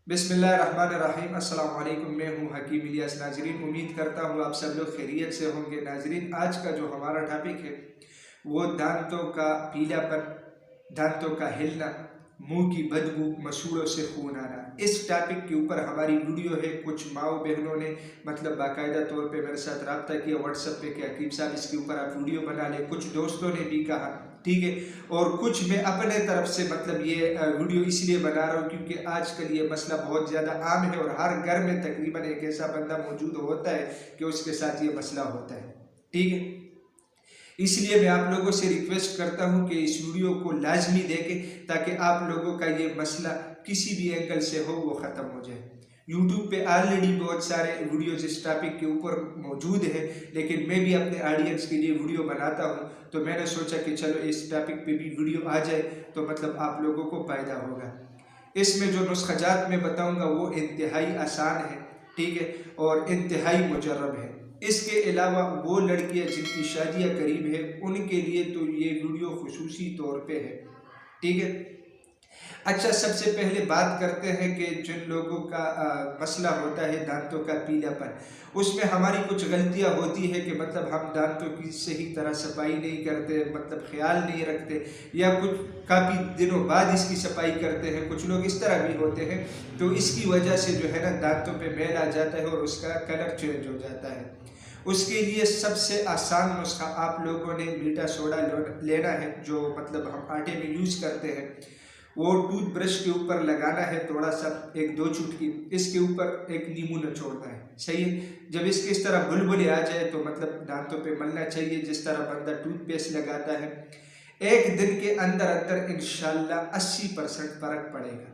बिस्मिल्लाहिर्रहमानिर्रहीम। अस्सलाम वालेकुम। मैं हूँ हकीम इलियास। नाजरीन, उम्मीद करता हूँ आप सब लोग खैरियत से होंगे। नाजरीन, आज का जो हमारा टॉपिक है वो दांतों का पीलापन, दांतों का हिलना, मुंह की बदबू, मसूड़ों से खून आना। इस टॉपिक के ऊपर हमारी वीडियो है। कुछ माओ बहनों ने मतलब बाकायदा तौर पे मेरे साथ रब्ता किया व्हाट्सएप पे कि हकीम साहब इसके ऊपर आप वीडियो बना लें। कुछ दोस्तों ने भी कहा, ठीक है, और कुछ मैं अपने तरफ से मतलब ये वीडियो इसलिए बना रहा हूँ क्योंकि आजकल ये मसला बहुत ज़्यादा आम है और हर घर में तकरीबन एक ऐसा बंदा मौजूद होता है कि उसके साथ ये मसला होता है, ठीक है। इसलिए मैं आप लोगों से रिक्वेस्ट करता हूं कि इस वीडियो को लाजमी देखें ताकि आप लोगों का ये मसला किसी भी एंगल से हो वो ख़त्म हो जाए। यूट्यूब पे ऑलरेडी बहुत सारे वीडियोज इस टॉपिक के ऊपर मौजूद है, लेकिन मैं भी अपने ऑडियंस के लिए वीडियो बनाता हूं, तो मैंने सोचा कि चलो इस टॉपिक पे भी वीडियो आ जाए तो मतलब आप लोगों को फ़ायदा होगा। इसमें जो नुस्ख़ाजात मैं बताऊंगा वो इंतहाई आसान है, ठीक है, और इंतहाई मुजर्रब है। इसके अलावा वो लड़कियां जिनकी शादियां करीब है उनके लिए तो ये वीडियो खुसूसी तौर पे है, ठीक है। अच्छा, सबसे पहले बात करते हैं कि जिन लोगों का मसला होता है दांतों का पीलापन, उसमें हमारी कुछ गलतियां होती है कि मतलब हम दांतों की सही तरह सफाई नहीं करते, मतलब ख्याल नहीं रखते, या कुछ काफ़ी दिनों बाद इसकी सफाई करते हैं। कुछ लोग इस तरह भी होते हैं, तो इसकी वजह से जो है ना दांतों पे मैल आ जाता है और उसका कलर चेंज हो जाता है। उसके लिए सबसे आसान नुस्खा आप लोगों ने मीठा सोडा लेना है, जो मतलब हम आटे में यूज़ करते हैं। वो टूथब्रश के ऊपर लगाना है थोड़ा सा, एक दो चुटकी। इसके ऊपर एक नींबू निचोड़ना है, सही है। जब इसके इस तरह बुलबुले आ जाए तो मतलब दांतों पे मलना चाहिए जिस तरह बंदा टूथपेस्ट लगाता है। एक दिन के अंदर अंदर इंशाल्लाह 80% फर्क पड़ेगा।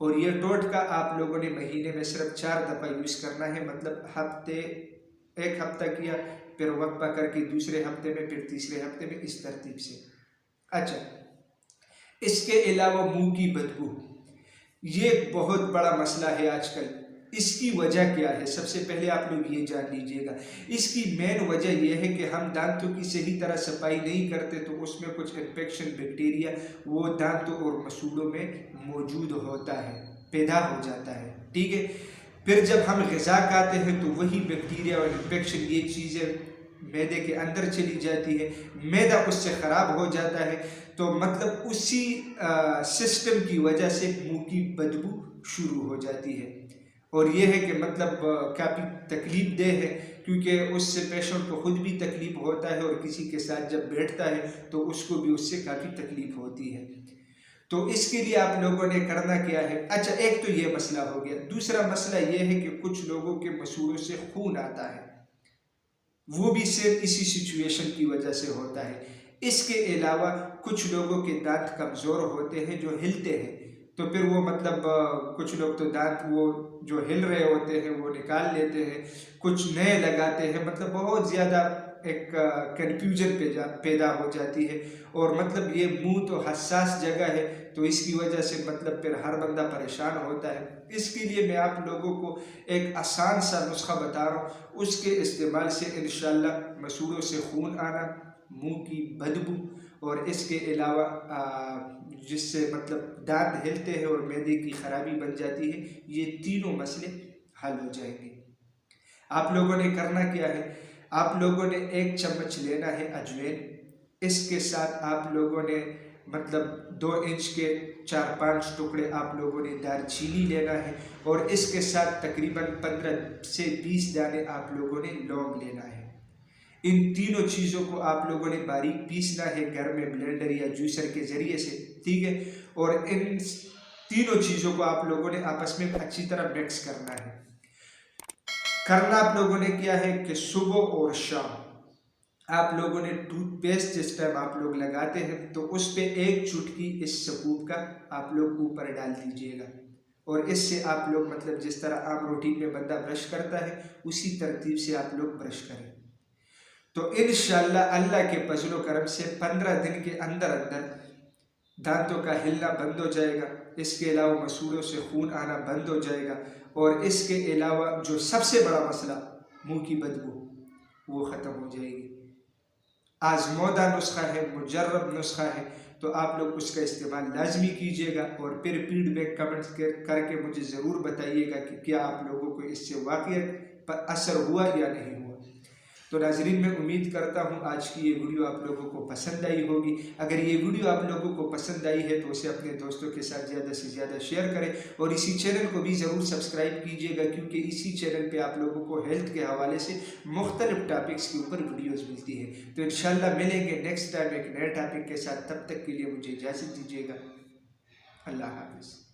और ये टोटका आप लोगों ने महीने में सिर्फ 4 दफ़ा यूज़ करना है, मतलब हफ्ते, एक हफ्ता किया, फिर वक्फा करके दूसरे हफ्ते में, फिर तीसरे हफ्ते में, इस तरतीब से। अच्छा, इसके अलावा मुंह की बदबू, ये बहुत बड़ा मसला है आजकल। इसकी वजह क्या है, सबसे पहले आप लोग ये जान लीजिएगा। इसकी मेन वजह यह है कि हम दांतों की सही तरह सफाई नहीं करते, तो उसमें कुछ इन्फेक्शन बैक्टीरिया वो दांतों और मसूड़ों में मौजूद होता है, पैदा हो जाता है, ठीक है। फिर जब हम ग़िज़ा खाते हैं तो वही बैक्टीरिया और इन्फेक्शन, ये चीज़ें मैदे के अंदर चली जाती है, मैदा उससे ख़राब हो जाता है, तो मतलब उसी सिस्टम की वजह से मुंह की बदबू शुरू हो जाती है। और ये है कि मतलब काफ़ी तकलीफ देह है, क्योंकि उससे पेशेंट को खुद भी तकलीफ होता है और किसी के साथ जब बैठता है तो उसको भी उससे काफ़ी तकलीफ होती है। तो इसके लिए आप लोगों ने करना क्या है। अच्छा, एक तो ये मसला हो गया। दूसरा मसला ये है कि कुछ लोगों के मसूड़ों से खून आता है, वो भी सिर्फ इसी सिचुएशन की वजह से होता है। इसके अलावा कुछ लोगों के दांत कमज़ोर होते हैं जो हिलते हैं, तो फिर वो मतलब कुछ लोग तो दांत वो जो हिल रहे होते हैं वो निकाल लेते हैं, कुछ नए लगाते हैं, मतलब बहुत ज़्यादा एक कन्फ्यूजन पैदा हो जाती है। और मतलब ये मुंह तो हसास जगह है, तो इसकी वजह से मतलब फिर हर बंदा परेशान होता है। इसके लिए मैं आप लोगों को एक आसान सा नुस्खा बता रहा हूँ, उसके इस्तेमाल से इंशाल्लाह मसूड़ों से खून आना, मुंह की बदबू, और इसके अलावा जिससे मतलब दांत हिलते हैं और मैदे की खराबी बन जाती है, ये तीनों मसले हल हो जाएंगे। आप लोगों ने करना क्या है, आप लोगों ने 1 चम्मच लेना है अजवाइन। इसके साथ आप लोगों ने मतलब 2 इंच के 4-5 टुकड़े आप लोगों ने दालचीनी लेना है, और इसके साथ तकरीबन 15 से 20 दाने आप लोगों ने लौंग लेना है। इन तीनों चीज़ों को आप लोगों ने बारीक पीसना है घर में ब्लेंडर या जूसर के ज़रिए से, ठीक है। और इन तीनों चीज़ों को आप लोगों ने आपस में अच्छी तरह मिक्स करना है। करना आप लोगों ने क्या है कि सुबह और शाम आप लोगों ने टूथपेस्ट जिस टाइम आप लोग लगाते हैं तो उस पर 1 चुटकी इस सकूब का आप लोग ऊपर डाल दीजिएगा, और इससे आप लोग मतलब जिस तरह आम रूटीन में बंदा ब्रश करता है उसी तरतीब से आप लोग ब्रश करें। तो इंशाअल्लाह अल्लाह के फजल करम से 15 दिन के अंदर अंदर दांतों का हिलना बंद हो जाएगा। इसके अलावा मसूड़ों से खून आना बंद हो जाएगा, और इसके अलावा जो सबसे बड़ा मसला मुंह की बदबू, वो ख़त्म हो जाएगी। आजमौदा नुस्खा है, मुजर्रब नुस्खा है, तो आप लोग उसका इस्तेमाल लाजमी कीजिएगा और फिर फीडबैक कमेंट्स करके मुझे ज़रूर बताइएगा कि क्या आप लोगों को इससे वाक़ई पर असर हुआ या नहीं हुआ। तो नाज़रीन, मैं उम्मीद करता हूँ आज की ये वीडियो आप लोगों को पसंद आई होगी। अगर ये वीडियो आप लोगों को पसंद आई है तो उसे अपने दोस्तों के साथ ज़्यादा से ज़्यादा शेयर करें और इसी चैनल को भी ज़रूर सब्सक्राइब कीजिएगा, क्योंकि इसी चैनल पे आप लोगों को हेल्थ के हवाले से मुख्तलिफ टॉपिक्स के ऊपर वीडियोज़ मिलती है। तो इंशाल्लाह मिलेंगे नेक्स्ट टाइम एक नए टॉपिक के साथ। तब तक के लिए मुझे इजाज़त दीजिएगा। अल्लाह हाफ़िज़।